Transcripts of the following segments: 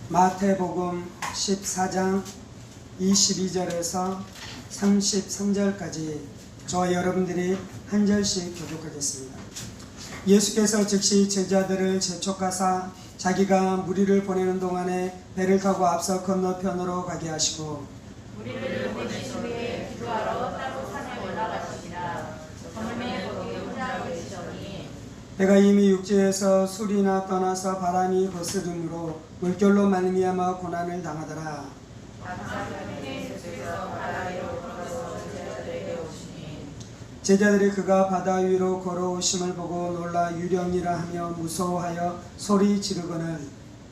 마태복음 14장 22절에서 33절까지 저와 여러분들이 한 절씩 교독하겠습니다. 예수께서 즉시 제자들을 재촉하사 자기가 무리를 보내는 동안에 배를 타고 앞서 건너편으로 가게 하시고 무리를 보내신 후에 기도하러 따로 산에 올라가시니라. 저녁에 거기 혼자 계시더니 배가 이미 육지에서 술이나 떠나서 바람이 거스름으로 물결로 말미암아 고난을 당하더라. 감사편에 예수께서 바다 위로 걸어서 제자들에게 오시니 제자들이 그가 바다 위로 걸어오심을 보고 놀라 유령이라 하며 무서워하여 소리 지르거늘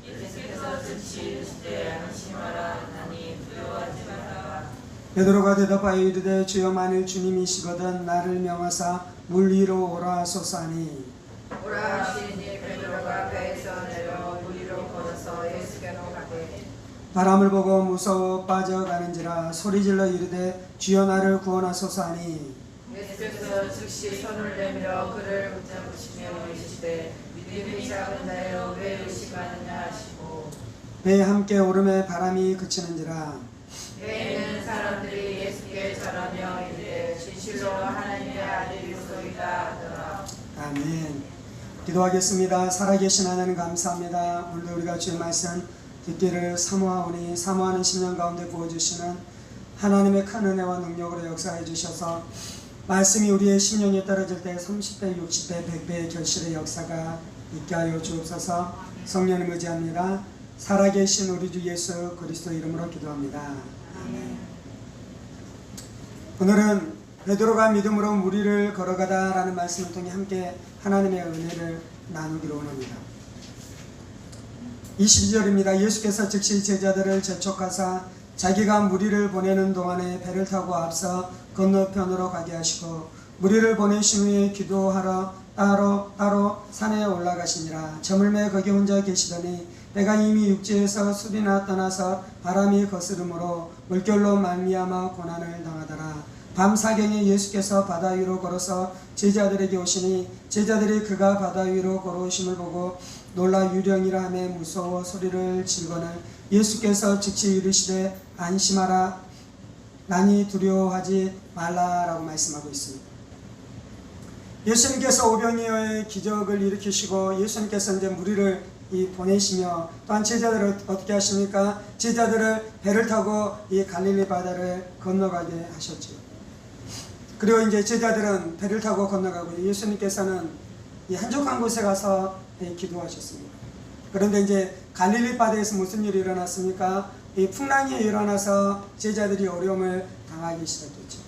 예수께서 즉시 이르시되 안심하라. 나니 두려워하지 마라. 베드로가 대답하여 이르되 주여 만일 주님이시거든 나를 명하사 물 위로 오라 하소서하니 오라 하시니 베드로가 배에서 내려 물 위로 걸어서 예수께로 가되 바람을 보고 무서워 빠져가는지라 소리질러 이르되 주여 나를 구원하소서 하니 예수께서 즉시 손을 내밀어 그를 붙잡으시며 이르시되 믿음이 작은 자여 왜 의심하느냐 하시고 배에 함께 오름에 바람이 그치는지라 배에는 사람들이 예수께 절하며 이르되 진실로 하나님의 아들이소이다 하더라. 아멘. 기도하겠습니다. 살아계신 하나님 감사합니다. 오늘도 우리가 주의 말씀 듣기를 사모하오니 사모하는 심령 가운데 부어주시는 하나님의 큰 은혜와 능력으로 역사해 주셔서 말씀이 우리의 심령에 떨어질 때 30배, 60배, 100배의 결실의 역사가 있게 하여 주옵소서. 성령님 의지합니다. 살아계신 우리 주 예수 그리스도 이름으로 기도합니다. 오늘은 베드로가 믿음으로 무리를 걸어가다라는 말씀을 통해 함께 하나님의 은혜를 나누기로 원합니다. 22절입니다. 예수께서 즉시 제자들을 재촉하사 자기가 무리를 보내는 동안에 배를 타고 앞서 건너편으로 가게 하시고 무리를 보내신 후에 기도하러 따로 산에 올라가시니라. 저물매 거기 혼자 계시더니 배가 이미 육지에서 술이나 떠나서 바람이 거스름으로 물결로 말미암아 고난을 당하더라. 밤사경에 예수께서 바다 위로 걸어서 제자들에게 오시니 제자들이 그가 바다 위로 걸어오심을 보고 놀라 유령이라 하며 무서워 소리를 지르거늘 예수께서 즉시 이르시되 안심하라. 나니 두려워하지 말라라고 말씀하고 있습니다. 예수님께서 오병이어의 기적을 일으키시고 예수님께서 이제 무리를 보내시며 또한 제자들을 어떻게 하십니까? 제자들을 배를 타고 이 갈릴리 바다를 건너가게 하셨죠. 그리고 이제 제자들은 배를 타고 건너가고 예수님께서는 이 한적한 곳에 가서 기도하셨습니다. 그런데 이제 갈릴리 바다에서 무슨 일이 일어났습니까? 이 풍랑이 일어나서 제자들이 어려움을 당하기 시작했죠.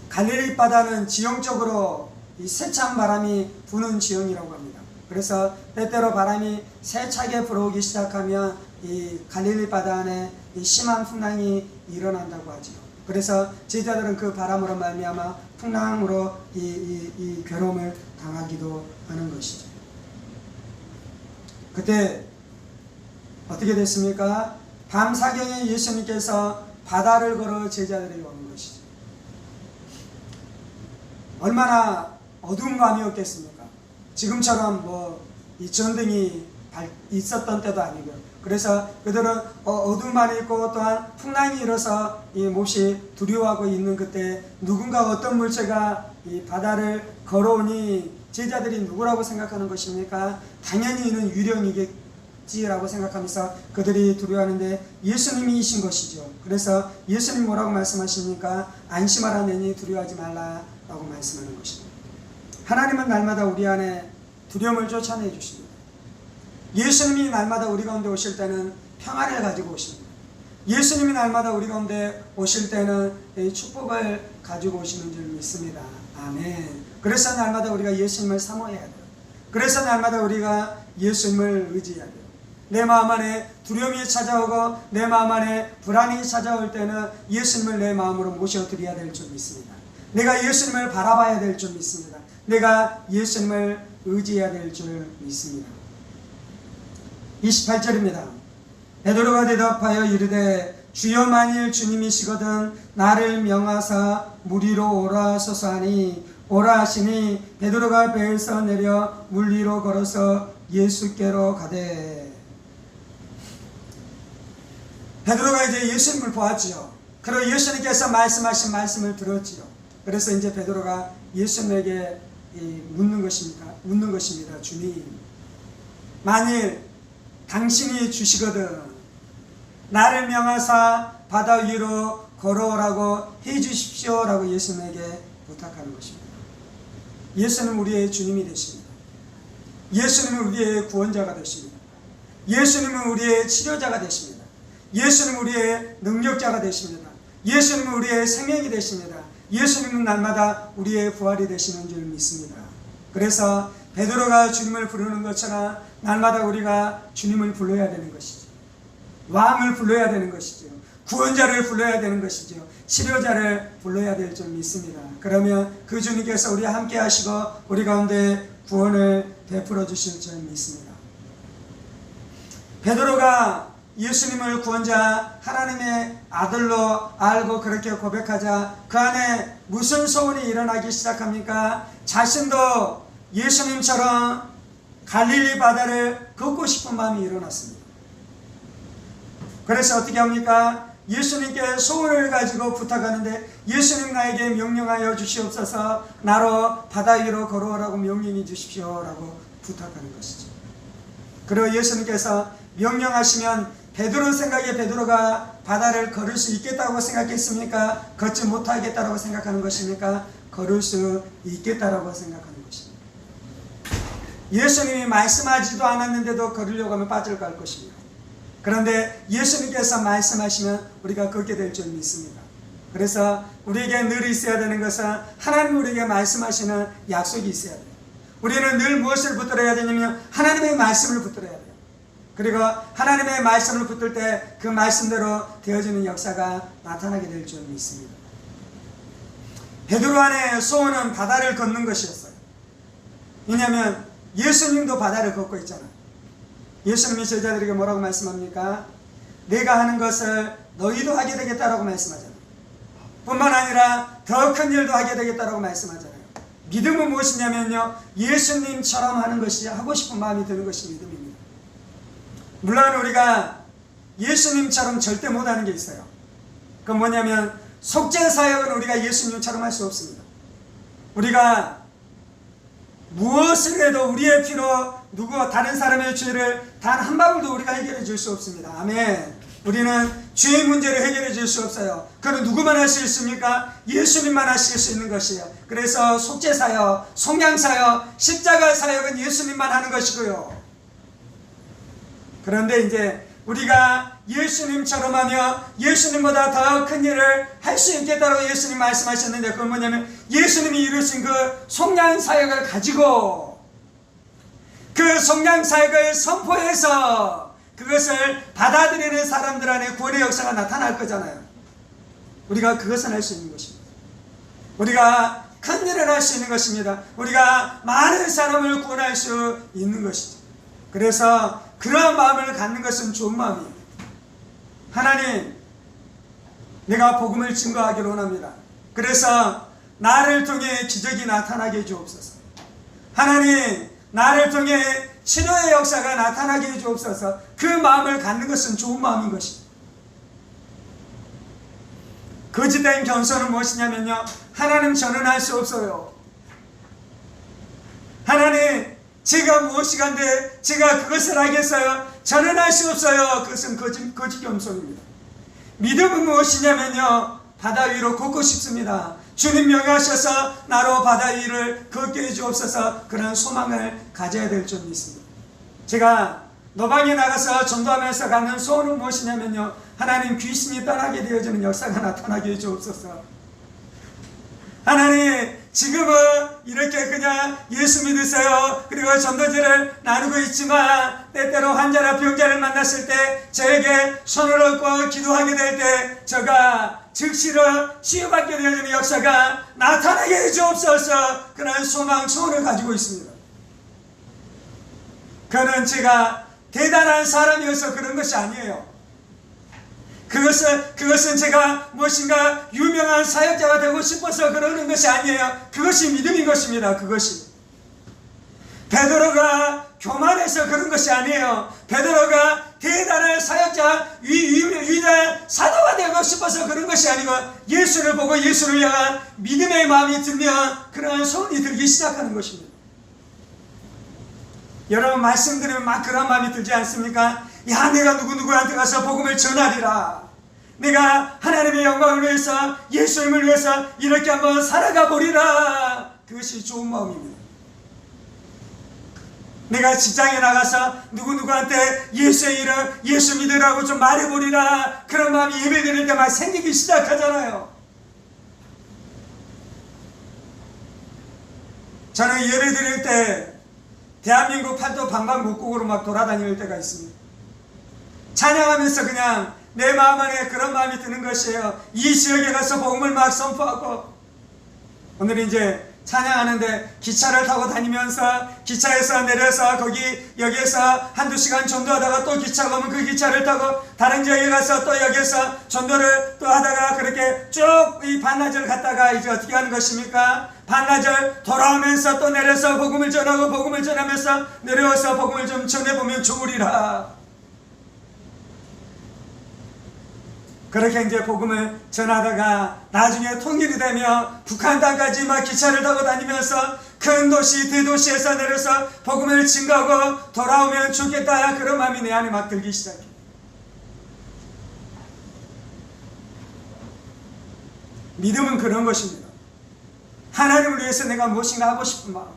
갈릴리 바다는 지형적으로 이 세찬 바람이 부는 지형이라고 합니다. 그래서 때때로 바람이 세차게 불어오기 시작하면 이 갈릴리 바다 안에 이 심한 풍랑이 일어난다고 하죠. 그래서 제자들은 그 바람으로 말미암아 풍랑으로 이 괴로움을 당하기도 하는 것이죠. 그때 어떻게 됐습니까? 밤사경에 예수님께서 바다를 걸어 제자들에게 오는 것이죠. 얼마나 어두운 밤이었겠습니까? 지금처럼 이 전등이 있었던 때도 아니고, 그래서 그들은 어두운 밤이 있고 또한 풍랑이 일어서 이 몹시 두려워하고 있는 그때 누군가 어떤 물체가 이 바다를 걸어오니 제자들이 누구라고 생각하는 것입니까? 당연히 이는 유령이겠지라고 생각하면서 그들이 두려워하는데 예수님이신 것이죠. 그래서 예수님 뭐라고 말씀하십니까? 안심하라. 내니 두려워하지 말라라고 말씀하는 것입니다. 하나님은 날마다 우리 안에 두려움을 쫓아내 주십니다. 예수님이 날마다 우리 가운데 오실 때는 평안을 가지고 오십니다. 예수님이 날마다 우리 가운데 오실 때는 축복을 가지고 오시는 줄 믿습니다. 아멘. 그래서 날마다 우리가 예수님을 사모해야 돼요. 그래서 날마다 우리가 예수님을 의지해야 돼요. 내 마음 안에 두려움이 찾아오고 내 마음 안에 불안이 찾아올 때는 예수님을 내 마음으로 모셔드려야 될 줄 믿습니다. 내가 예수님을 바라봐야 될 줄 믿습니다. 내가 예수님을 의지해야 될 줄 믿습니다. 28절입니다. 베드로가 대답하여 이르되 주여 만일 주님이시거든 나를 명하사 물 위로 오라 하소서 하니 오라 하시니 베드로가 배에서 내려 물 위로 걸어서 예수께로 가되 베드로가 이제 예수님을 보았지요. 그리고 예수님께서 말씀하신 말씀을 들었지요. 그래서 이제 베드로가 예수님에게 묻는 것입니다. 주님, 만일 당신이 주시거든 나를 명하사 바다 위로 걸어오라고 해주십시오라고 예수님에게 부탁하는 것입니다. 예수는 우리의 주님이 되십니다. 예수님은 우리의 구원자가 되십니다. 예수님은 우리의 치료자가 되십니다. 예수님은 우리의 능력자가 되십니다. 예수님은 우리의 생명이 되십니다. 예수님은 날마다 우리의 부활이 되시는 줄 믿습니다. 그래서 베드로가 주님을 부르는 것처럼 날마다 우리가 주님을 불러야 되는 것이죠. 왕을 불러야 되는 것이죠. 구원자를 불러야 되는 것이죠. 치료자를 불러야 될 줄 믿습니다. 그러면 그 주님께서 우리와 함께 하시고 우리 가운데 구원을 베풀어 주실 줄 믿습니다. 베드로가 예수님을 구원자 하나님의 아들로 알고 그렇게 고백하자 그 안에 무슨 소원이 일어나기 시작합니까? 자신도 예수님처럼 갈릴리 바다를 걷고 싶은 마음이 일어났습니다. 그래서 어떻게 합니까? 예수님께 소원을 가지고 부탁하는데 예수님 나에게 명령하여 주시옵소서 나로 바다 위로 걸어오라고 명령해 주십시오라고 부탁하는 것이죠. 그리고 예수님께서 명령하시면 베드로 생각에 베드로가 바다를 걸을 수 있겠다고 생각했습니까? 걷지 못하겠다고 생각하는 것입니까? 걸을 수 있겠다고 생각하는 것입니다. 예수님이 말씀하지도 않았는데도 걸으려고 하면 빠져갈 것입니다. 그런데 예수님께서 말씀하시면 우리가 걷게 될 줄 믿습니다. 그래서 우리에게 늘 있어야 되는 것은 하나님 우리에게 말씀하시는 약속이 있어야 돼요. 우리는 늘 무엇을 붙들어야 되냐면 하나님의 말씀을 붙들어야 돼요. 그리고 하나님의 말씀을 붙들 때 그 말씀대로 되어지는 역사가 나타나게 될 줄 믿습니다. 베드로 안의 소원은 바다를 걷는 것이었어요. 왜냐하면 예수님도 바다를 걷고 있잖아요. 예수님이 제자들에게 뭐라고 말씀합니까? 내가 하는 것을 너희도 하게 되겠다라고 말씀하잖아요. 뿐만 아니라 더 큰 일도 하게 되겠다라고 말씀하잖아요. 믿음은 무엇이냐면요, 예수님처럼 하는 것이 하고 싶은 마음이 드는 것이 믿음입니다. 물론 우리가 예수님처럼 절대 못하는 게 있어요. 그건 뭐냐면 속죄사역은 우리가 예수님처럼 할 수 없습니다. 우리가 무엇을 해도 우리의 피로 다른 사람의 죄를 단 한 방울도 우리가 해결해 줄 수 없습니다. 아멘. 우리는 죄의 문제를 해결해 줄 수 없어요. 그건 누구만 할 수 있습니까? 예수님만 하실 수 있는 것이에요. 그래서 속죄사역, 속량사역, 십자가사역은 예수님만 하는 것이고요. 그런데 이제 우리가 예수님처럼 하며 예수님보다 더 큰 일을 할 수 있겠다고 예수님 말씀하셨는데 그건 뭐냐면 예수님이 이루신 그 속량사역을 가지고 그 속량사역을 선포해서 그것을 받아들이는 사람들 안에 구원의 역사가 나타날 거잖아요. 우리가 그것을 할 수 있는 것입니다. 우리가 큰 일을 할 수 있는 것입니다. 우리가 많은 사람을 구원할 수 있는 것이죠. 그래서 그런 마음을 갖는 것은 좋은 마음이에요. 하나님, 내가 복음을 증거하기를 원합니다. 그래서 나를 통해 기적이 나타나게 해주옵소서. 하나님, 나를 통해 치료의 역사가 나타나게 해주옵소서. 그 마음을 갖는 것은 좋은 마음인 것입니다. 거짓된 겸손은 무엇이냐면요, 하나님 저는 할 수 없어요. 하나님 제가 무엇이간데 제가 그것을 하겠어요? 저는 할 수 없어요. 그것은 거짓 겸손입니다. 믿음은 무엇이냐면요, 바다 위로 걷고 싶습니다. 주님 명하셔서 나로 바다 위를 걷게 해주옵소서. 그런 소망을 가져야 될 줄 믿습니다. 제가 노방에 나가서 전도하면서 갖는 소원은 무엇이냐면요, 하나님 귀신이 떠나게 되어지는 역사가 나타나게 해주옵소서. 하나님 지금은 이렇게 그냥 예수 믿으세요. 그리고 전도지를 나누고 있지만 때때로 환자나 병자를 만났을 때 저에게 손을 얹고 기도하게 될 때 저가 즉시로 치유받게 되어지는 역사가 나타나게 해주옵소서. 그런 소망 소원을 가지고 있습니다. 그는 제가 대단한 사람이어서 그런 것이 아니에요. 그것은 제가 무엇인가 유명한 사역자가 되고 싶어서 그러는 것이 아니에요. 그것이 믿음인 것입니다. 그것이. 베드로가 교만해서 그런 것이 아니에요. 베드로가 대단한 사역자, 위대한 내가 사도가 되고 싶어서 그런 것이 아니고 예수를 보고 예수를 향한 믿음의 마음이 들면 그러한 소원이 들기 시작하는 것입니다. 여러분 말씀드리면 막 그런 마음이 들지 않습니까? 야, 내가 누구누구한테 가서 복음을 전하리라. 내가 하나님의 영광을 위해서 예수님을 위해서 이렇게 한번 살아가 보리라. 그것이 좋은 마음입니다. 내가 직장에 나가서 누구누구한테 예수의 이름, 예수 믿으라고 좀 말해보리라. 그런 마음이 예배 드릴 때 막 생기기 시작하잖아요. 저는 예배 드릴 때 대한민국 팔도 방방곡곡으로 막 돌아다닐 때가 있습니다. 찬양하면서 그냥 내 마음 안에 그런 마음이 드는 것이에요. 이 지역에 가서 복음을 막 선포하고, 오늘 이제 찬양하는데 기차를 타고 다니면서 기차에서 내려서 여기에서 한두 시간 전도하다가 또 기차가 오면 그 기차를 타고 다른 지역에 가서 또 여기에서 전도를 또 하다가 그렇게 쭉 이 반나절 갔다가 이제 어떻게 하는 것입니까? 반나절 돌아오면서 또 내려서 복음을 전하고 복음을 전하면서 내려와서 복음을 좀 전해보면 좋으리라. 그렇게 이제 복음을 전하다가 나중에 통일이 되며 북한 땅까지 막 기차를 타고 다니면서 큰 도시 대도시에서 내려서 복음을 증거하고 돌아오면 좋겠다. 그런 마음이 내 안에 막 들기 시작해. 믿음은 그런 것입니다. 하나님을 위해서 내가 무엇인가 하고 싶은 마음,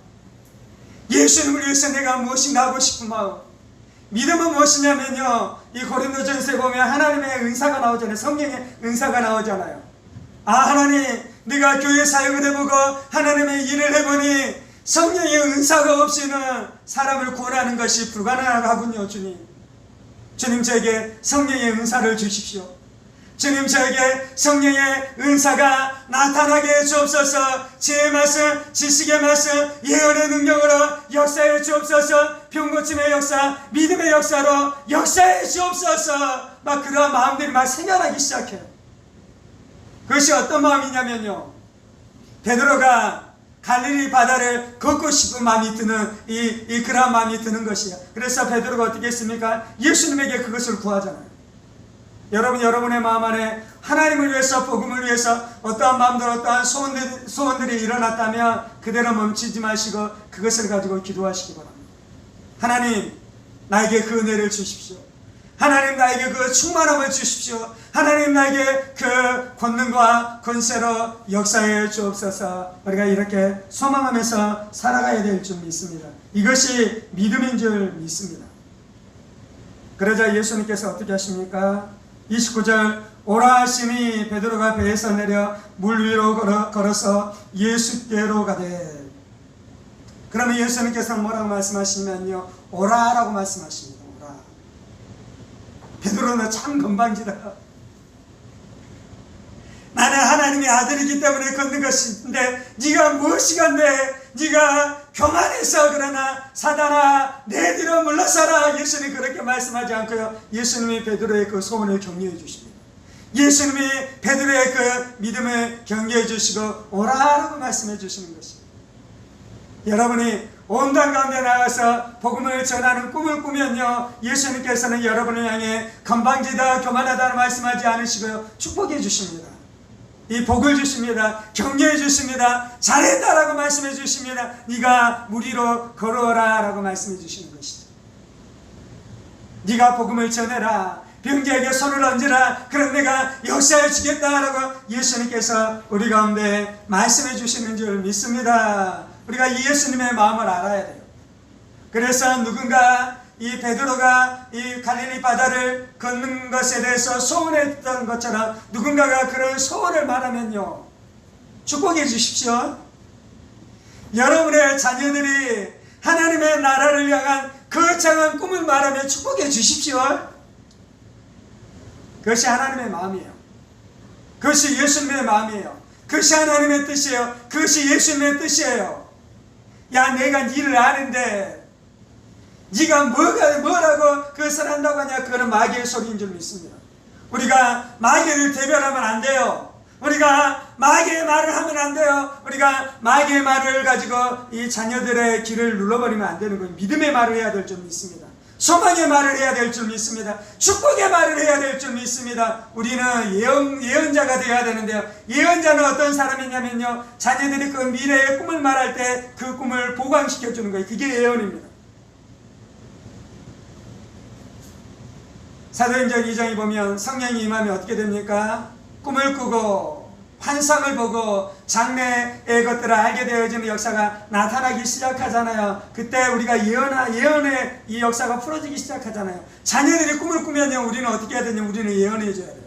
예수님을 위해서 내가 무엇인가 하고 싶은 마음. 믿음은 무엇이냐면요, 이 고린도전서에 보면 하나님의 은사가 나오잖아요. 성령의 은사가 나오잖아요. 아, 하나님, 내가 교회 사역을 해보고 하나님의 일을 해보니 성령의 은사가 없이는 사람을 구원하는 것이 불가능하군요. 주님 저에게 성령의 은사를 주십시오. 주님 저에게 성령의 은사가 나타나게 주옵소서. 지혜의 말씀, 지식의 말씀, 예언의 능력으로 역사해 주옵소서. 병고침의 역사, 믿음의 역사로 역사해 주옵소서. 막 그런 마음들이 막 생겨나기 시작해요. 그것이 어떤 마음이냐면요, 베드로가 갈릴리 바다를 걷고 싶은 마음이 드는 그런 마음이 드는 것이에요. 그래서 베드로가 어떻게 했습니까? 예수님에게 그것을 구하잖아요. 여러분의 마음 안에 하나님을 위해서, 복음을 위해서 어떠한 마음들, 어떠한 소원들이 일어났다면 그대로 멈추지 마시고 그것을 가지고 기도하시기 바랍니다. 하나님, 나에게 그 은혜를 주십시오. 하나님, 나에게 그 충만함을 주십시오. 하나님, 나에게 그 권능과 권세로 역사해 주옵소서. 우리가 이렇게 소망하면서 살아가야 될 줄 믿습니다. 이것이 믿음인 줄 믿습니다. 그러자 예수님께서 어떻게 하십니까? 29절, 오라 하시니 베드로가 배에서 내려 물 위로 걸어서 예수께로 가되. 그러면 예수님께서 뭐라고 말씀하시냐면요, 오라라고 말씀하십니다. 오라. 베드로는 참 건방지다. 나는 하나님의 아들이기 때문에 걷는 것인데 네가 무엇이간데 네가 교만해서 그러나 사단아 내 뒤로 물러서라. 예수님이 그렇게 말씀하지 않고요, 예수님이 베드로의 그 소원을 격려해 주십니다. 예수님이 베드로의 그 믿음을 격려해 주시고 오라라고 말씀해 주시는 것입니다. 여러분이 온 땅 가운데 나가서 복음을 전하는 꿈을 꾸면요, 예수님께서는 여러분을 향해 건방지다, 교만하다는 말씀하지 않으시고요, 축복해 주십니다. 이 복을 주십니다. 격려해 주십니다. 잘했다라고 말씀해 주십니다. 네가 물 위로 걸어오라 라고 말씀해 주시는 것이죠. 네가 복음을 전해라, 병자에게 손을 얹으라, 그럼 내가 역사해 주겠다라고 예수님께서 우리 가운데 말씀해 주시는 줄 믿습니다. 우리가 이 예수님의 마음을 알아야 돼요. 그래서 누군가 이 베드로가 이 갈릴리 바다를 걷는 것에 대해서 소원했던 것처럼 누군가가 그런 소원을 말하면요, 축복해 주십시오. 여러분의 자녀들이 하나님의 나라를 향한 거창한 꿈을 말하며 축복해 주십시오. 그것이 하나님의 마음이에요. 그것이 예수님의 마음이에요. 그것이 하나님의 뜻이에요. 그것이 예수님의 뜻이에요. 야, 내가 니를 아는데 네가 뭐라고 그것을 한다고 하냐? 그거는 마귀의 소리인 줄 믿습니다. 우리가 마귀를 대변하면 안 돼요. 우리가 마귀의 말을 하면 안 돼요. 우리가 마귀의 말을 가지고 이 자녀들의 길을 눌러버리면 안 되는 거예요. 믿음의 말을 해야 될 줄 믿습니다. 소망의 말을 해야 될 줄 믿습니다. 축복의 말을 해야 될 줄 믿습니다. 우리는 예언자가 되어야 되는데요. 예언자는 어떤 사람이냐면요, 자녀들이 그 미래의 꿈을 말할 때 그 꿈을 보강시켜 주는 거예요. 그게 예언입니다. 사도행전 2장에 보면 성령이 임하면 어떻게 됩니까? 꿈을 꾸고 환상을 보고 장래의 것들을 알게 되어지는 역사가 나타나기 시작하잖아요. 그때 우리가 예언의 이 역사가 풀어지기 시작하잖아요. 자녀들이 꿈을 꾸면요, 우리는 어떻게 해야 되냐면 우리는 예언해 줘야 돼요.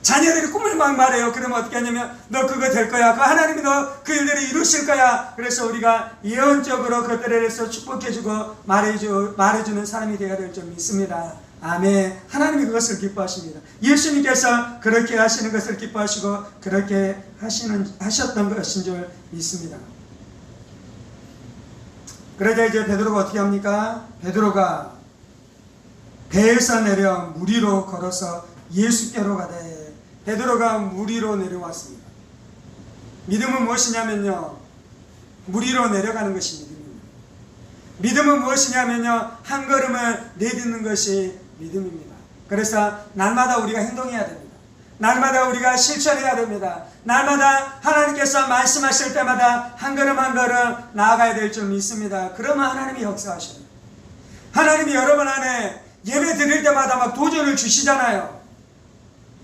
자녀들이 꿈을 막 말해요. 그러면 어떻게 하냐면 너 그거 될 거야. 그 하나님이 너 그 일들을 이루실 거야. 그래서 우리가 예언적으로 그것들에 대해서 축복해주고 말해주는 사람이 되어야 될 줄 믿습니다. 아멘. 하나님이 그것을 기뻐하십니다. 예수님께서 그렇게 하시는 것을 기뻐하시고 그렇게 하셨던 것인 줄 믿습니다. 그러자 이제 베드로가 어떻게 합니까? 베드로가 배에서 내려 물 위로 걸어서 예수께로 가되, 베드로가 물 위로 내려왔습니다. 믿음은 무엇이냐면요, 물 위로 내려가는 것이 믿음입니다. 믿음은 무엇이냐면요, 한 걸음을 내딛는 것이 믿음입니다. 그래서 날마다 우리가 행동해야 됩니다. 날마다 우리가 실천해야 됩니다. 날마다 하나님께서 말씀하실 때마다 한 걸음 한 걸음 나아가야 될 줄 믿습니다. 그러면 하나님이 역사하셔요. 하나님이 여러분 안에 예배 드릴 때마다 막 도전을 주시잖아요.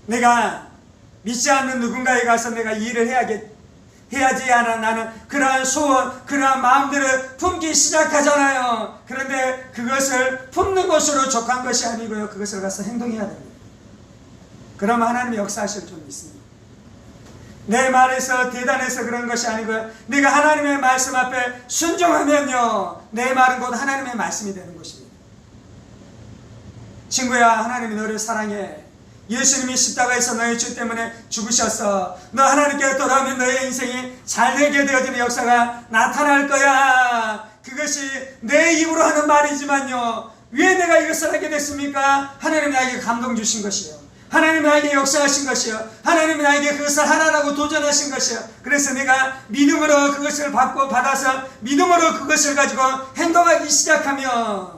내가 믿지 않는 누군가에 가서 내가 이 일을 해야지 하는 나는 그러한 소원, 그러한 마음들을 품기 시작하잖아요. 그런데 그것을 품는 것으로 족한 것이 아니고요, 그것을 가서 행동해야 됩니다. 그러면 하나님이 역사하실 줄 믿습니다. 내 말에서 대단해서 그런 것이 아니고요, 내가 하나님의 말씀 앞에 순종하면요, 내 말은 곧 하나님의 말씀이 되는 것입니다. 친구야, 하나님이 너를 사랑해. 예수님이 십자가에서 너의 죄 때문에 죽으셨어. 너 하나님께 돌아오면 너의 인생이 잘되게 되어지는 역사가 나타날 거야. 그것이 내 입으로 하는 말이지만요, 왜 내가 이것을 하게 됐습니까? 하나님이 나에게 감동 주신 것이요, 하나님이 나에게 역사하신 것이요, 하나님이 나에게 그것을 하라라고 도전하신 것이요. 그래서 내가 믿음으로 그것을 받아서 믿음으로 그것을 가지고 행동하기 시작하면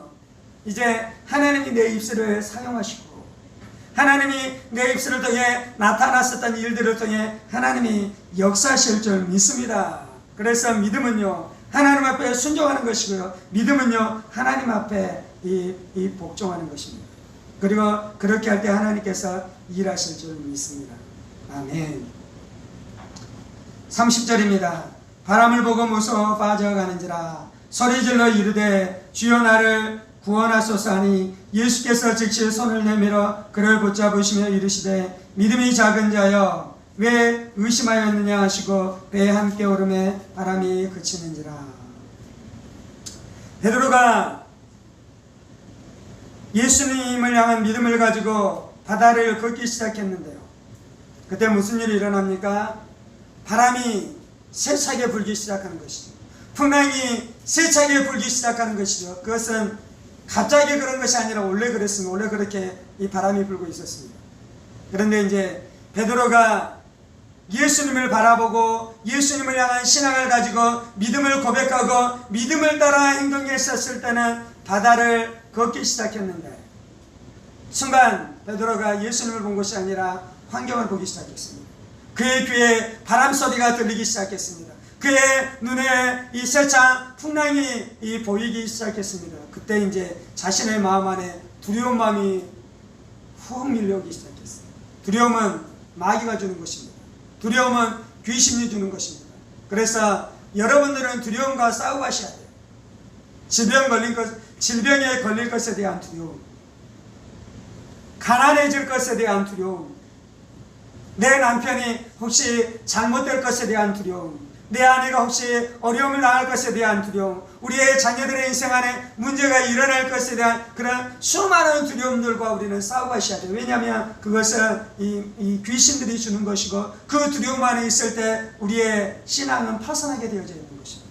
이제 하나님이 내 입술을 사용하시고 하나님이 내 입술을 통해 나타났었던 일들을 통해 하나님이 역사하실 줄 믿습니다. 그래서 믿음은요, 하나님 앞에 순종하는 것이고요, 믿음은요, 하나님 앞에 이 복종하는 것입니다. 그리고 그렇게 할 때 하나님께서 일하실 줄 믿습니다. 아멘. 30절입니다. 바람을 보고 무서워 빠져가는지라 소리질러 이르되 주여 나를 구원하소서 하니 예수께서 즉시 손을 내밀어 그를 붙잡으시며 이르시되 믿음이 작은 자여 왜 의심하였느냐 하시고 배에 함께 오름에 바람이 그치는지라. 베드로가 예수님을 향한 믿음을 가지고 바다를 걷기 시작했는데요, 그때 무슨 일이 일어납니까? 바람이 세차게 불기 시작하는 것이죠. 풍랑이 세차게 불기 시작하는 것이죠. 그것은 갑자기 그런 것이 아니라 원래 그랬습니다. 원래 그렇게 이 바람이 불고 있었습니다. 그런데 이제 베드로가 예수님을 바라보고 예수님을 향한 신앙을 가지고 믿음을 고백하고 믿음을 따라 행동했었을 때는 바다를 걷기 시작했는데, 순간 베드로가 예수님을 본 것이 아니라 환경을 보기 시작했습니다. 그의 귀에 바람 소리가 들리기 시작했습니다. 그의 눈에 이 세찬 풍랑이 보이기 시작했습니다. 그때 이제 자신의 마음 안에 두려운 마음이 훅 밀려오기 시작했어요. 두려움은 마귀가 주는 것입니다. 두려움은 귀신이 주는 것입니다. 그래서 여러분들은 두려움과 싸우고 하셔야 돼요. 질병에 걸릴 것에 대한 두려움, 가난해질 것에 대한 두려움, 내 남편이 혹시 잘못될 것에 대한 두려움, 내 아내가 혹시 어려움을 당할 것에 대한 두려움, 우리의 자녀들의 인생 안에 문제가 일어날 것에 대한 그런 수많은 두려움들과 우리는 싸우고 하셔야 돼요. 왜냐하면 그것은 이 귀신들이 주는 것이고, 그 두려움 안에 있을 때 우리의 신앙은 파산하게 되어져 있는 것입니다.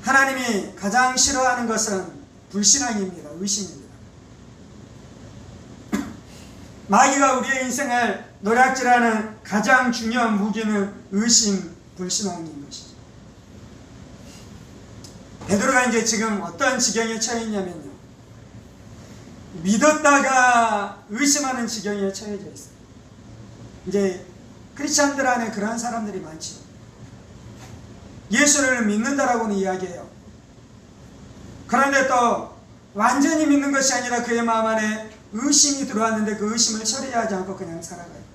하나님이 가장 싫어하는 것은 불신앙입니다. 의심입니다. 마귀가 우리의 인생을 노략질하는 가장 중요한 무기는 의심, 불신앙인 것이죠. 베드로가 이제 지금 어떤 지경에 처해 있냐면요, 믿었다가 의심하는 지경에 처해져 있어요. 이제 크리스찬들 안에 그러한 사람들이 많죠. 예수를 믿는다라고는 이야기해요. 그런데 또 완전히 믿는 것이 아니라 그의 마음 안에 의심이 들어왔는데 그 의심을 처리하지 않고 그냥 살아가요.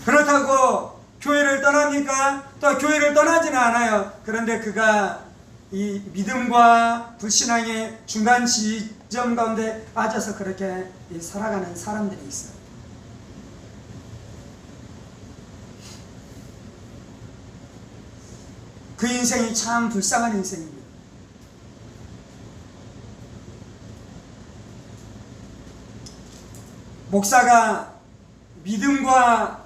그렇다고 교회를 떠납니까? 또 교회를 떠나지는 않아요. 그런데 그가 이 믿음과 불신앙의 중간 지점 가운데 빠져서 그렇게 살아가는 사람들이 있어요. 그 인생이 참 불쌍한 인생입니다. 목사가 믿음과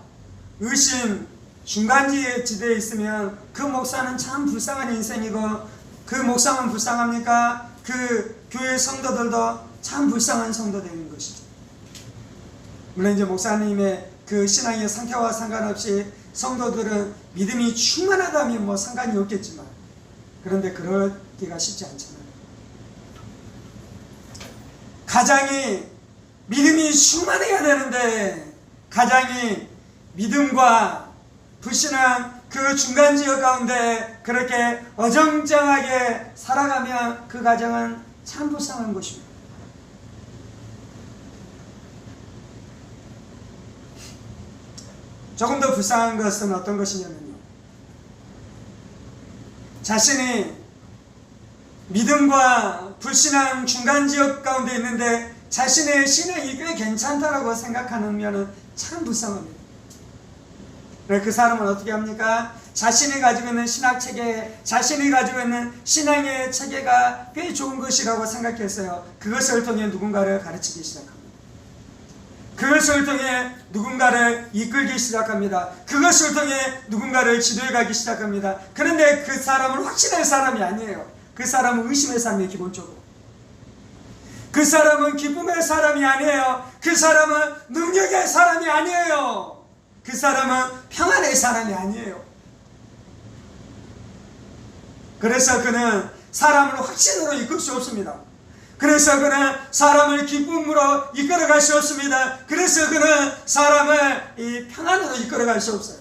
의심 중간지대에 있으면 그 목사는 참 불쌍한 인생이고, 그 목사만 불쌍합니까? 그 교회 성도들도 참 불쌍한 성도들인 것이죠. 물론 이제 목사님의 그 신앙의 상태와 상관없이 성도들은 믿음이 충만하다면 뭐 상관이 없겠지만, 그런데 그러기가 쉽지 않잖아요. 가장이 믿음이 충만해야 되는데, 가장이 믿음과 불신앙 그 중간 지역 가운데 그렇게 어정쩡하게 살아가면 그 가정은 참 불쌍한 것입니다. 조금 더 불쌍한 것은 어떤 것이냐면요, 자신이 믿음과 불신앙 중간 지역 가운데 있는데 자신의 신앙이 꽤 괜찮다라고 생각하는 참 불쌍합니다. 그 사람은 어떻게 합니까? 자신이 가지고 있는 신학체계, 자신이 가지고 있는 신앙의 체계가 꽤 좋은 것이라고 생각했어요. 그것을 통해 누군가를 가르치기 시작합니다. 그것을 통해 누군가를 이끌기 시작합니다. 그것을 통해 누군가를 지도해 가기 시작합니다. 그런데 그 사람은 확신의 사람이 아니에요. 그 사람은 의심의 사람이에요. 기본적으로 그 사람은 기쁨의 사람이 아니에요. 그 사람은 능력의 사람이 아니에요. 그 사람은 평안의 사람이 아니에요. 그래서 그는 사람을 확신으로 이끌 수 없습니다. 그래서 그는 사람을 기쁨으로 이끌어갈 수 없습니다. 그래서 그는 사람을 이 평안으로 이끌어갈 수 없어요.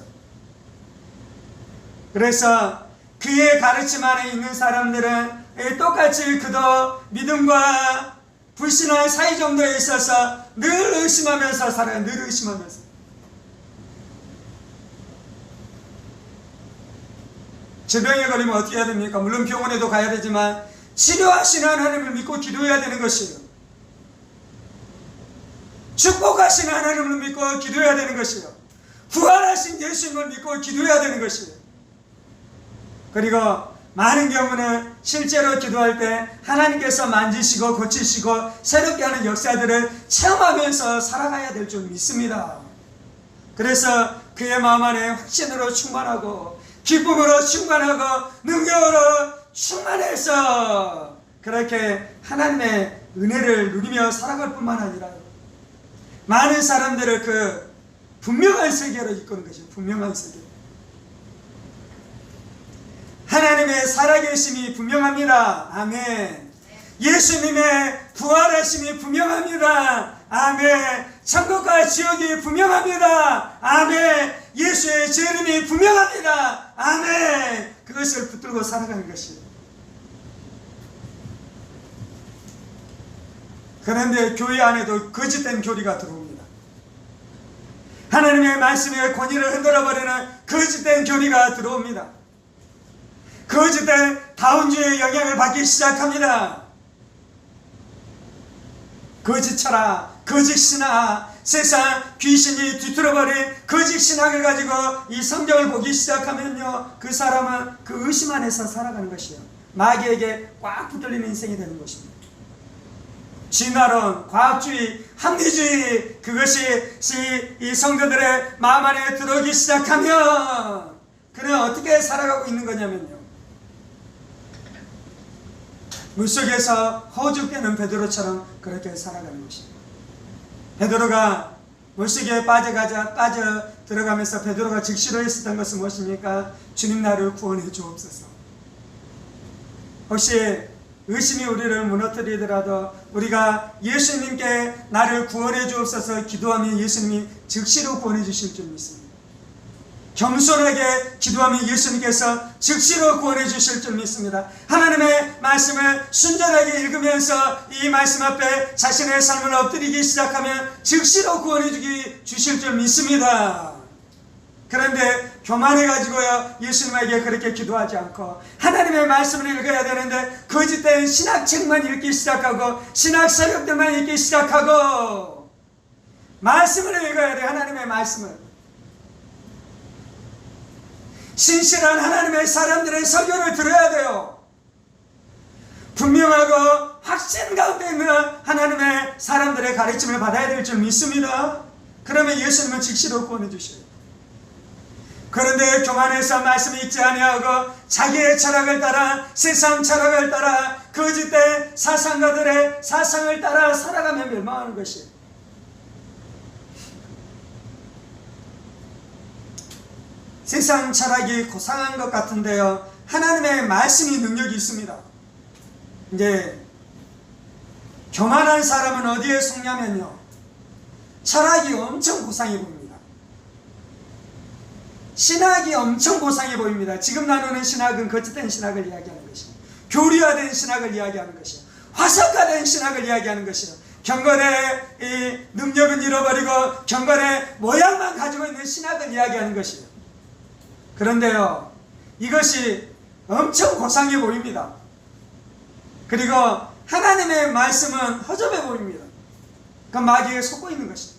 그래서 그의 가르침 안에 있는 사람들은 똑같이 그도 믿음과 불신앙 사이 정도에 있어서 늘 의심하면서 살아요. 늘 의심하면서. 질병에 걸리면 어떻게 해야 됩니까? 물론 병원에도 가야 되지만 치료하시는 하나님을 믿고 기도해야 되는 것이에요. 축복하시는 하나님을 믿고 기도해야 되는 것이에요. 부활하신 예수님을 믿고 기도해야 되는 것이에요. 그리고 많은 경우는 실제로 기도할 때 하나님께서 만지시고 고치시고 새롭게 하는 역사들을 체험하면서 살아가야 될 줄 믿습니다. 그래서 그의 마음 안에 확신으로 충만하고 기쁨으로 충만하고 능력으로 충만해서 그렇게 하나님의 은혜를 누리며 살아갈 뿐만 아니라 많은 사람들을 그 분명한 세계로 이끄는 것이죠. 분명한 세계. 하나님의 살아계심이 분명합니다. 아멘. 예수님의 부활하심이 분명합니다. 아멘. 천국과 지옥이 분명합니다. 아멘. 예수의 재림이 분명합니다. 아멘. 그것을 붙들고 살아가는 것이에요. 그런데 교회 안에도 거짓된 교리가 들어옵니다. 하나님의 말씀의 권위를 흔들어버리는 거짓된 교리가 들어옵니다. 거짓된 다운주의 영향을 받기 시작합니다. 거짓 철학, 거짓 신학, 세상 귀신이 뒤틀어버린 거짓 신학을 가지고 이 성경을 보기 시작하면요, 그 사람은 그 의심 안에서 살아가는 것이에요. 마귀에게 꽉 붙들리는 인생이 되는 것입니다. 진화론, 과학주의, 합리주의, 그것이 이 성도들의 마음 안에 들어오기 시작하면 그는 어떻게 살아가고 있는 거냐면요, 물속에서 허죽대는 베드로처럼 그렇게 살아가는 것입니다. 베드로가 물속에 빠져 들어가면서 베드로가 즉시로 했었던 것은 무엇입니까? 주님 나를 구원해 주옵소서. 혹시 의심이 우리를 무너뜨리더라도 우리가 예수님께 나를 구원해 주옵소서 기도하면 예수님이 즉시로 구원해 주실 줄 믿습니다. 겸손하게 기도하면 예수님께서 즉시로 구원해 주실 줄 믿습니다. 하나님의 말씀을 순전하게 읽으면서 이 말씀 앞에 자신의 삶을 엎드리기 시작하면 즉시로 구원해 주실 줄 믿습니다. 그런데 교만해가지고요 예수님에게 그렇게 기도하지 않고 하나님의 말씀을 읽어야 되는데 거짓된 신학책만 읽기 시작하고 신학서적들만 읽기 시작하고 말씀을 읽어야 돼. 하나님의 말씀을. 신실한 하나님의 사람들의 설교를 들어야 돼요. 분명하고 확신 가운데 있는 하나님의 사람들의 가르침을 받아야 될 줄 믿습니다. 그러면 예수님은 즉시로 구원해 주셔요. 그런데 교만해서 말씀을 읽지 아니하고 자기의 철학을 따라 세상 철학을 따라 거짓된 사상가들의 사상을 따라 살아가면 멸망하는 것이에요. 세상 철학이 고상한 것 같은데요 하나님의 말씀이 능력이 있습니다. 이제 교만한 사람은 어디에 속냐면요 철학이 엄청 고상해 보입니다. 신학이 엄청 고상해 보입니다. 지금 나누는 신학은 거짓된 신학을 이야기하는 것이요 교리화된 신학을 이야기하는 것이요 화석화된 신학을 이야기하는 것이요 경건의 이 능력은 잃어버리고 경건의 모양만 가지고 있는 신학을 이야기하는 것이요 그런데요 이것이 엄청 고상해 보입니다. 그리고 하나님의 말씀은 허접해 보입니다. 그 마귀에 속고 있는 것입니다.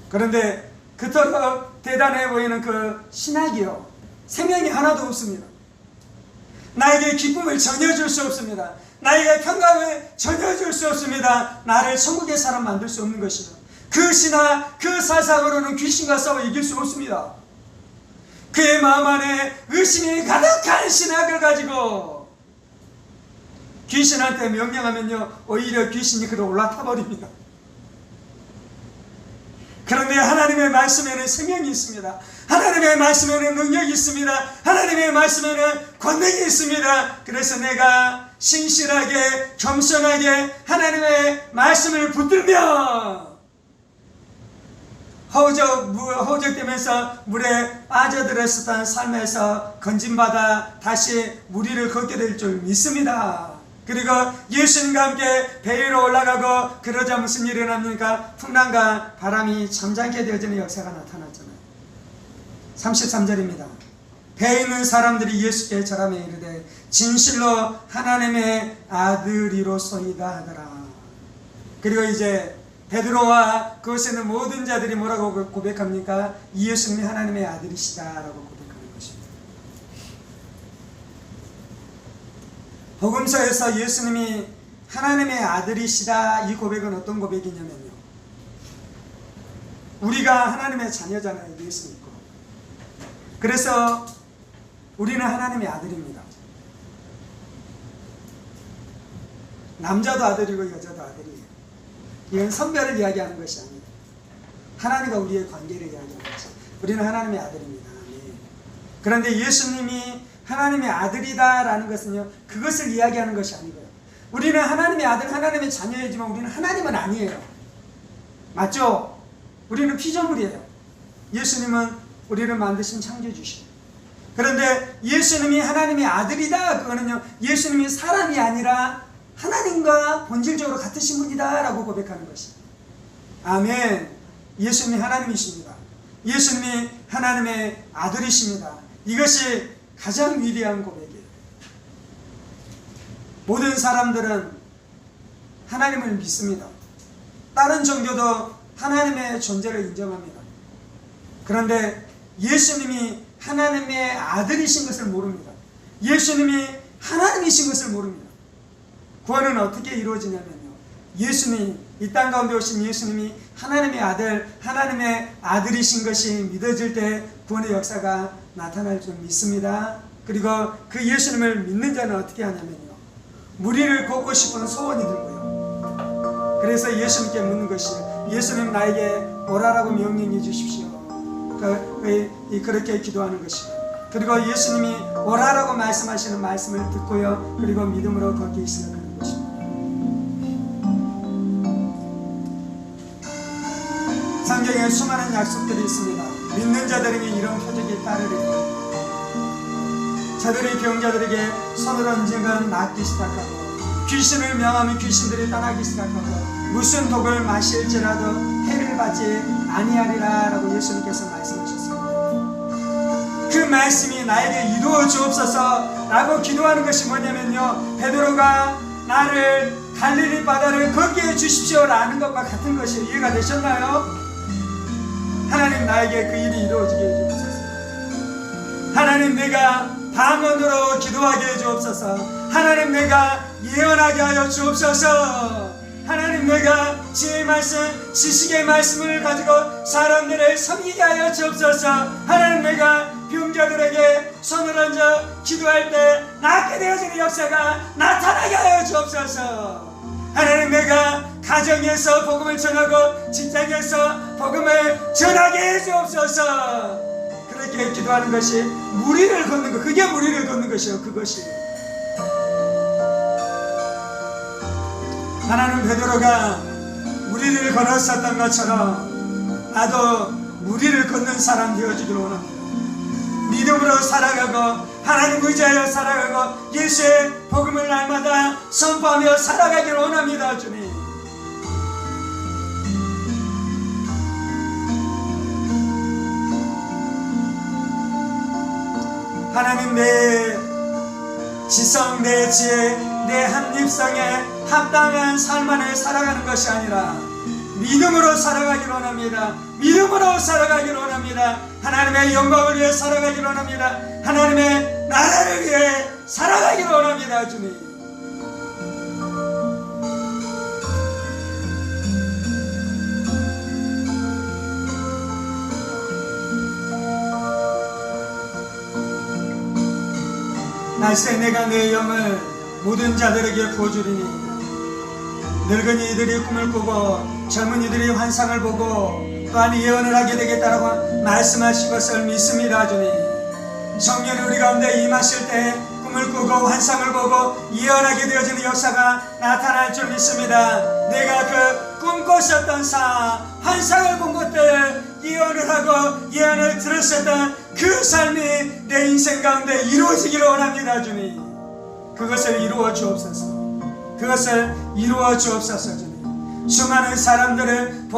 그런데 그토록 대단해 보이는 그 신학이요 생명이 하나도 없습니다. 나에게 기쁨을 전혀 줄 수 없습니다. 나에게 평강을 전혀 줄 수 없습니다. 나를 천국의 사람 만들 수 없는 것이요 그 신학 그 사상으로는 귀신과 싸워 이길 수 없습니다. 그의 마음 안에 의심이 가득한 신학을 가지고 귀신한테 명령하면요 오히려 귀신이 그를 올라타 버립니다. 그런데 하나님의 말씀에는 생명이 있습니다. 하나님의 말씀에는 능력이 있습니다. 하나님의 말씀에는 권능이 있습니다. 그래서 내가 신실하게 겸손하게 하나님의 말씀을 붙들며 허우적대면서 물에 빠져들었었던 삶에서 건진받아 다시 물 위를 걷게 될 줄 믿습니다. 그리고 예수님과 함께 배 위로 올라가고 그러자 무슨 일이 일어납니까? 풍랑과 바람이 잠잠게 되어지는 역사가 나타났잖아요. 33절입니다. 배에 있는 사람들이 예수께 절하며 이르되 진실로 하나님의 아들이로소이다 하더라. 그리고 이제 베드로와 그곳에 있는 모든 자들이 뭐라고 고백합니까? 예수님이 하나님의 아들이시다라고 고백하는 것입니다. 복음서에서 예수님이 하나님의 아들이시다 이 고백은 어떤 고백이냐면요 우리가 하나님의 자녀잖아요. 예수 믿고. 그래서 우리는 하나님의 아들입니다. 남자도 아들이고 여자도 아들이에요. 이건 성별을 이야기하는 것이 아니에요. 하나님과 우리의 관계를 이야기하는 것이에요. 우리는 하나님의 아들입니다. 그런데 예수님이 하나님의 아들이다라는 것은요 그것을 이야기하는 것이 아니고요 우리는 하나님의 아들 하나님의 자녀이지만 우리는 하나님은 아니에요. 맞죠? 우리는 피조물이에요. 예수님은 우리를 만드신 창조주시에요. 그런데 예수님이 하나님의 아들이다 그거는요 예수님이 사람이 아니라 하나님과 본질적으로 같으신 분이다 라고 고백하는 것이에요. 아멘. 예수님이 하나님이십니다. 예수님이 하나님의 아들이십니다. 이것이 가장 위대한 고백이에요. 모든 사람들은 하나님을 믿습니다. 다른 종교도 하나님의 존재를 인정합니다. 그런데 예수님이 하나님의 아들이신 것을 모릅니다. 예수님이 하나님이신 것을 모릅니다. 구원은 어떻게 이루어지냐면요 예수님 이 땅 가운데 오신 예수님이 하나님의 아들 하나님의 아들이신 것이 믿어질 때 구원의 역사가 나타날 줄 믿습니다. 그리고 그 예수님을 믿는 자는 어떻게 하냐면요 물 위를 걷고 싶은 소원이 들고요 그래서 예수님께 묻는 것이 예수님 나에게 오라라고 명령해 주십시오. 그렇게 기도하는 것이고 그리고 예수님이 오라라고 말씀하시는 말씀을 듣고요, 그리고 믿음으로 걷기 시작하는 것입니다. 성경에 수많은 약속들이 있습니다. 믿는 자들에게 이런 표적이 따르리니 저들이 병자들에게 손을 얹으면 낫기 시작하고 귀신을 명하면 귀신들이 떠나기 시작하고 무슨 독을 마실지라도 해를 받지 아니하리라 라고 예수님께서 말씀하셨습니다. 그 말씀이 나에게 이루어 주옵소서 라고 기도하는 것이 뭐냐면요, 베드로가 나를 갈릴리 바다를 걷게 해 주십시오 라는 것과 같은 것이 이해가 되셨나요? 하나님 나에게 그 일이 이루어지게 해 주옵소서. 하나님 내가 방언으로 기도하게 해 주옵소서. 하나님 내가 예언하게 하여 주옵소서. 하나님 내가 지혜의 말씀, 지식의 말씀을 가지고 사람들을 섬기게 하여 주옵소서. 하나님 내가 병자들에게 손을 얹어 기도할 때 낫게 되어지는 역사가 나타나게 하여 주옵소서. 하나님 내가 가정에서 복음을 전하고 직장에서 복음을 전하게 해 주옵소서. 그렇게 기도하는 것이 무리를 걷는 것, 그게 무리를 걷는 것이요, 그것이. 하나님 베드로가 무리를 걸었었던 것처럼 나도 무리를 걷는 사람 되어주기를 원합니다. 믿음으로 살아가고 하나님 의지하여 살아가고 예수의 복음을 날마다 선포하며 살아가기를 원합니다. 주님, 하나님 내 지성, 내 지혜, 내 합립성에 합당한 삶 안에 살아가는 것이 아니라 믿음으로 살아가기를 원합니다. 믿음으로 살아가기를 원합니다. 하나님의 영광을 위해 살아가기를 원합니다. 하나님의 나라를 위해 살아가기를 원합니다. 주님, 날새 내가 내 영을 모든 자들에게 부어주리니 늙은이들이 꿈을 꾸고 젊은이들이 환상을 보고 또한 예언을 하게 되겠다라고 말씀하신 것을 믿습니다. 주님, 성령이 우리 가운데 임하실 때 꿈을 꾸고 환상을 보고 예언하게 되어지는 역사가 나타날 줄 믿습니다. 내가 그 꿈꿨었던 환상을 본 것들, 예언을 하고 예언을 들었었던 그 삶이 내 인생 가운데 이루어지기를 원합니다. 주님, 그것을 이루어 주옵소서. 그것을 이루어 주옵소서. 주님, 수많은 사람들에게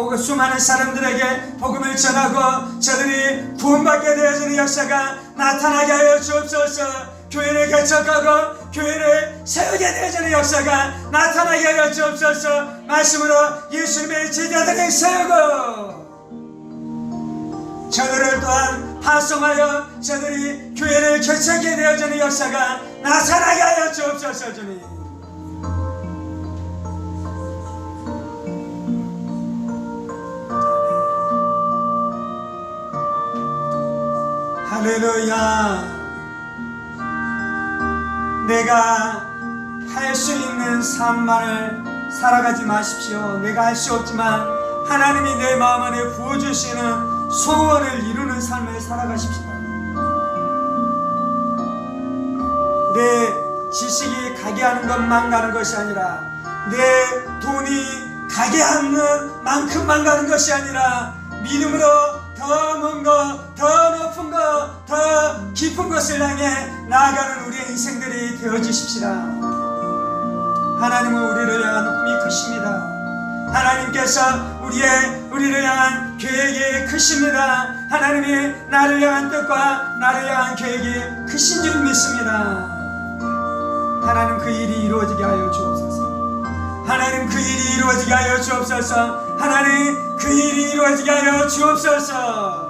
복음을 전하고 저들이 구원받게 되어지는 역사가 나타나게 하여 주옵소서. 교회를 개척하고 교회를 세우게 되어지는 역사가 나타나게 하여 주옵소서. 말씀으로 예수님의 제자들을 세우고 저들을 또한 파송하여 저들이 교회를 개척하게 되어지는 역사가 나타나게 하여 주옵소서. 주님, 할렐루야. 내가 할 수 있는 삶만을 살아가지 마십시오. 내가 할 수 없지만 하나님이 내 마음 안에 부어주시는 소원을 이루는 삶을 살아가십시오. 내 지식이 가게 하는 것만 가는 것이 아니라 내 돈이 가게 하는 만큼만 가는 것이 아니라 믿음으로 더 먼 것, 더 높은 것, 더 깊은 것을 향해 나아가는 우리의 인생들이 되어주십시다. 하나님은 우리를 향한 꿈이 크십니다. 하나님께서 우리를 향한 계획이 크십니다. 하나님이 나를 향한 뜻과 나를 향한 계획이 크신 줄 믿습니다. 하나님 그 일이 이루어지게 하여 주옵소서. 하나님 그 일이 이루어지게 하여 주옵소서. 하나님 그 일이 이루어지게 하여 주옵소서.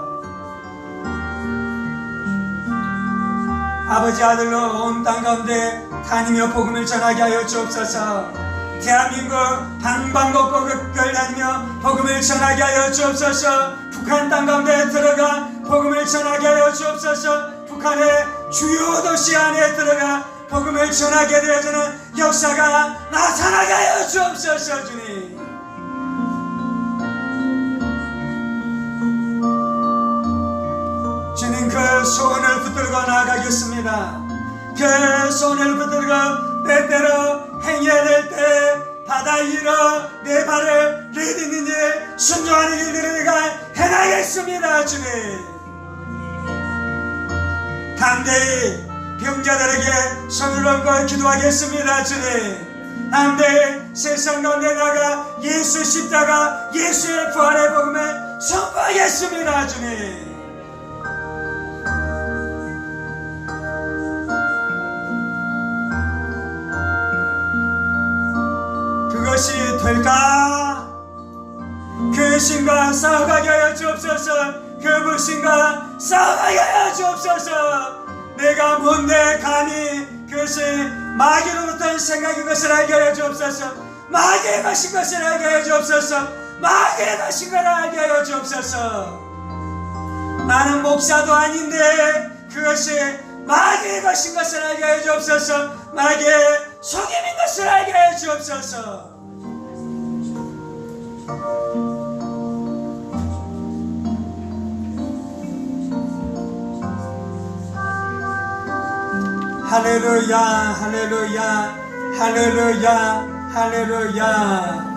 아버지 아들로 온 땅 가운데 다니며 복음을 전하게 하여 주옵소서. 대한민국 방방곡곡을 다니며 복음을 전하게 하여 주옵소서. 북한 땅 가운데 들어가 복음을 전하게 하여 주옵소서. 북한의 주요 도시 안에 들어가 복음을 전하게 되어지는 역사가 나타나게 하여 주옵소서. 주님, 주님 그 소원을 붙들고 나아가겠습니다. 그 소원을 붙들고 때때로 행해야 될 때 바다 위로 내 발을 내딛는 일, 순종하는 일들을 내가 행하겠습니다. 주님, 담대히 병자들에게 손을 얹고 기도하겠습니다. 주님, 담대히 세상 가운데 나가 예수 십자가, 예수의 부활의 복음을 선포하겠습니다. 주님, 그것이 될까? 그 신과 싸워가게 하여 주옵소서. 그 불신과 싸워가게 하여 주옵소서. 내가 뭔데 감히 그것이 마귀로부터 생각인 것을 알게 하여 주옵소서. 마귀의 것인 것을 알게 하여 주옵소서. 마귀의 것인 것을 알게 하여 주옵소서. 나는 목사도 아닌데 그것이 마귀의 것인 것을 알게 하여 주옵소서. 마귀의 속임인 것을 알게 하여 주옵소서. 할렐루야, 할렐루야, 할렐루야, 할렐루야.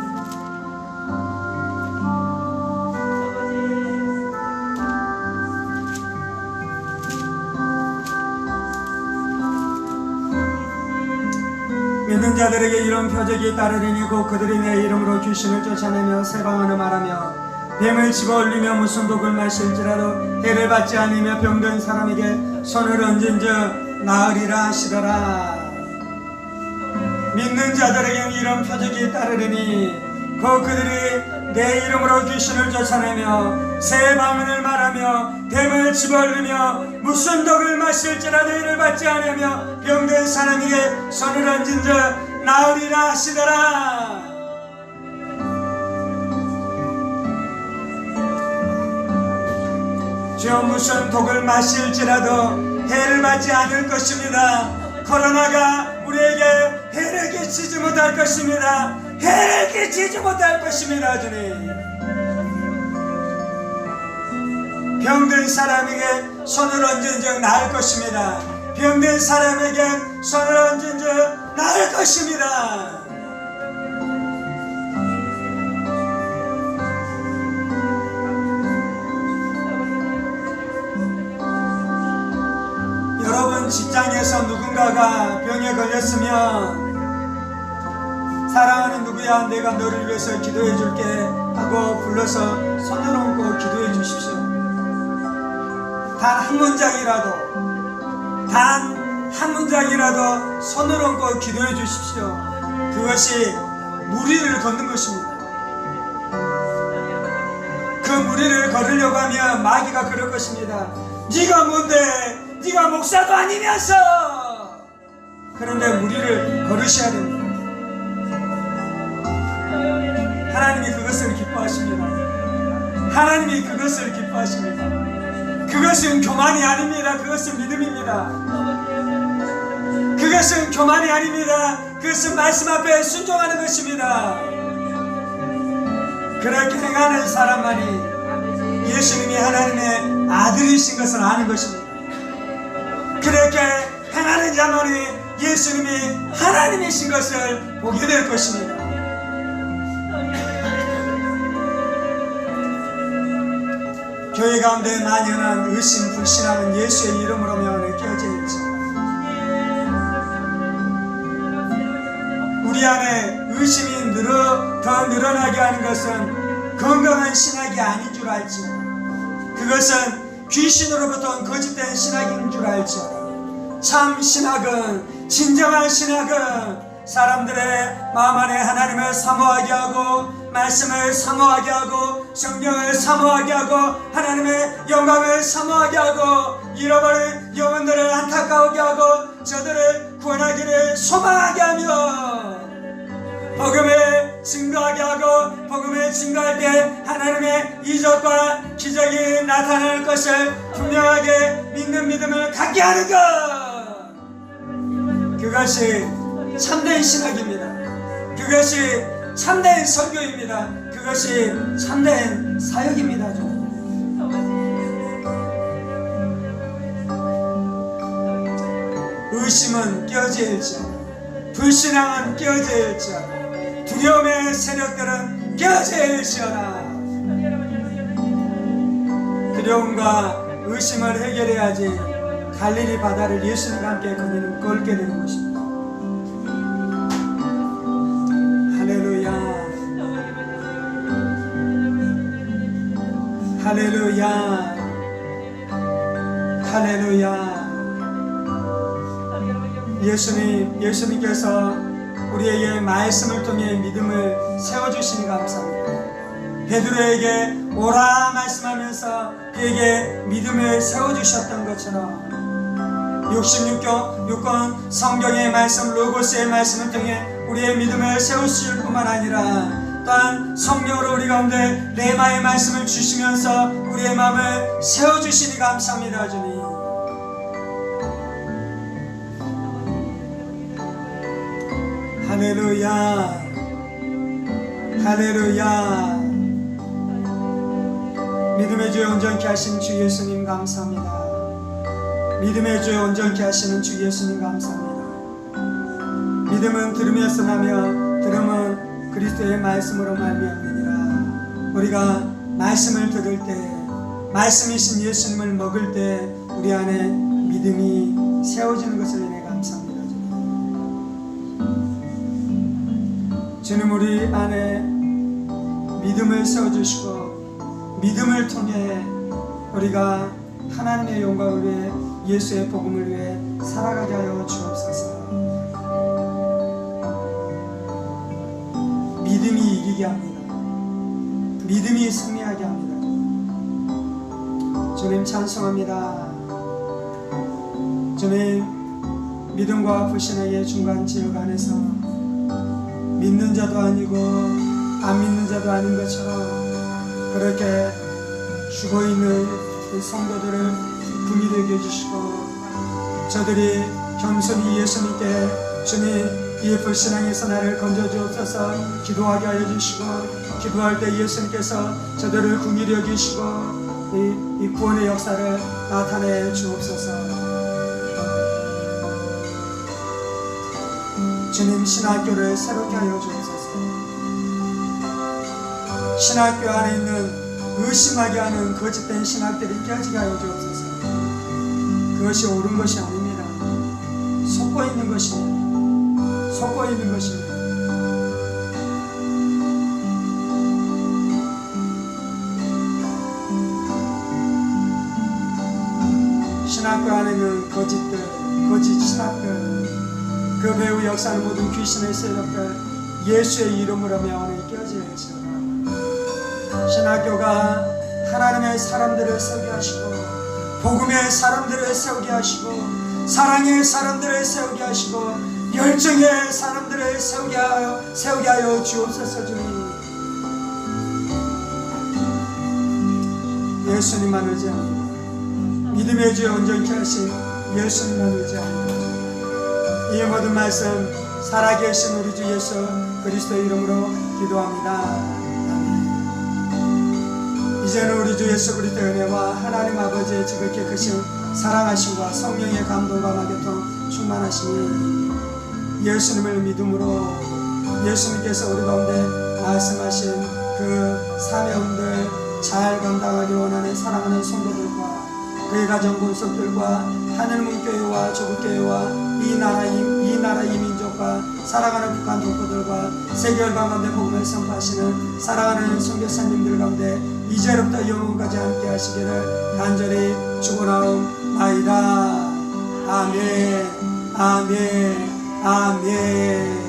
믿는 자들에게 이런 표적이 따르리니 곧 그들이 내 이름으로 귀신을 쫓아내며 새 방언을 말하며 뱀을 집어올리며 무슨 독을 마실지라도 해를 받지 않으며 병든 사람에게 손을 얹은즉 나으리라 하시더라. 믿는 자들에게 이런 표적이 따르리니 곧 그들이 내 이름으로 귀신을 쫓아내며 새 방언을 말하며 뱀을 집어올리며 무슨 독을 마실지라도 해를 받지 않으며 병든 사람에게 손을 얹은즉 나으리라 하시더라. 주여, 무슨 독을 마실지라도 해를 받지 않을 것입니다. 코로나가 우리에게 해를 끼치지 못할 것입니다. 해를 끼치지 못할 것입니다. 주님, 병든 사람에게 손을 얹은즉 나을 것입니다. 병든 사람에게 손을 얹은즉 나을 것입니다. 여러분, 직장에서 누군가가 병에 걸렸으면 사랑하는 누구야, 내가 너를 위해서 기도해 줄게 하고 불러서 손을 얹고 기도해 주십시오. 단 한 문장이라도, 단 한 문장이라도 손을 얹고 기도해 주십시오. 그것이 무리를 걷는 것입니다. 그 무리를 걸으려고 하면 마귀가 그럴 것입니다. 네가 뭔데? 네가 목사도 아니면서. 그런데 무리를 걸으셔야 됩니다. 하나님이 그것을 기뻐하십니다. 하나님이 그것을 기뻐하십니다. 그것은 교만이 아닙니다. 그것은 믿음입니다. 그것은 교만이 아닙니다. 그것은 말씀 앞에 순종하는 것입니다. 그렇게 행하는 사람만이 예수님이 하나님의 아들이신 것을 아는 것입니다. 그렇게 행하는 자만이 예수님이 하나님이신 것을 보게 될 것입니다. 교회 가운데 만연한 의심, 불신하는 예수의 이름으로 명을 깨어질지어다. 우리 안에 의심이 더 늘어나게 하는 것은 건강한 신학이 아닌 줄 알지어다. 그것은 귀신으로부터 온 거짓된 신학인 줄 알지어다. 참 신학은, 진정한 신학은 사람들의 마음 안에 하나님을 사모하게 하고 말씀을 사모하게 하고 성경을 사모하게 하고 하나님의 영광을 사모하게 하고 잃어버린 영혼들을 안타까우게 하고 저들을 구원하기를 소망하게 하며 복음을 증거하게 하고 복음을 증거할 때 하나님의 이적과 기적이 나타날 것을 분명하게 믿는 믿음을 갖게 하는 것, 그것이 참된 신학입니다. 그것이 참된 설교입니다. 그것이 참된 사역입니다. 의심은 깨어질지어다. 불신앙은 깨어질지어다. 두려움의 세력들은 깨어질지어다. 두려움과 의심을 해결해야지 갈릴리 바다를 예수님과 함께 걸게 되는 것입니다. 할렐루야. 할렐루야. 할렐루야. 예수님께서 우리에게 말씀을 통해 믿음을 세워주시니 감사합니다. 베드로에게 오라 말씀하면서 그에게 믿음을 세워주셨던 것처럼 66권 성경의 말씀, 로고스의 말씀을 통해 우리의 믿음을 세우실 뿐만 아니라 또한 성령으로 우리 가운데 레마의 말씀을 주시면서 우리의 마음을 세워주시니 감사합니다. 주님, 할렐루야. 할렐루야. 믿음의 주에 온전케 하신 주 예수님 감사합니다. 믿음의 주에 온전케 하시는 주 예수님 감사합니다. 믿음은 들으면서 나며 들음은 그리스도의 말씀으로 말미암느니라. 우리가 말씀을 들을 때, 말씀이신 예수님을 먹을 때 우리 안에 믿음이 세워지는 것을 인해 감사합니다. 주님, 우리 안에 믿음을 세워주시고 믿음을 통해 우리가 하나님의 영광을 위해, 예수의 복음을 위해 살아가게 하여 주옵소서. 믿음이 이기게 합니다. 믿음이 승리하게 합니다. 주님 찬송합니다. 주님, 믿음과 불신의 중간 지역 안에서 믿는 자도 아니고 안 믿는 자도 아닌 것처럼 그렇게 죽어있는 그 성도들을 긍휼히 여겨주시고, 저들이 겸손히 예수님께 주님 이 불신앙에서 나를 건져주옵소서 기도하게 하여 주시고, 기도할 때 예수님께서 저들을 긍휼히 여기시고 이 구원의 역사를 나타내 주옵소서. 주님, 신학교를 새롭게 하여 주옵소서. 신학교 안에 있는 의심하게 하는 거짓된 신학들이 깨지게 하여 주옵소서. 그것이 옳은 것이 아닙니다. 속고 있는 것입니다. 속고 있는 것입니다. 신학교 안에는 거짓들, 거짓 신학들, 그 배후 역사는 모든 귀신의 세력들 예수의 이름으로 명하여 깨어질지어다. 신학교가 하나님의 사람들을 세우게 하시고, 복음의 사람들을 세우게 하시고, 사랑의 사람들을 세우게 하시고, 열정의 사람들을 세우게 하여 주옵소서. 주님, 예수님만 의지합니다. 믿음의 주에 온전케 하신 예수님만 의지합니다. 이 모든 말씀 살아계신 우리 주 예수 그리스도의 이름으로 기도합니다. 이제는 우리 주 예수 그리스도의 은혜와 하나님 아버지의 지극히 크신 사랑하심과 성령의 감동과 교통 충만하심이 예수님을 믿음으로 예수님께서 우리 가운데 말씀하신 그 사명들 잘 감당하기 원하는 사랑하는 성도들과 그의 가정 군속들과 하늘문교회와 조국교회와 이 나라 이민족과 살아가는 북한 동포들과 세계 열방 가운데 복음을 선포하시는 사랑하는 선교사님들 가운데 이제부터 영원까지 함께 하시기를 간절히 축원하옵나이다. 아멘. 아멘. 아멘.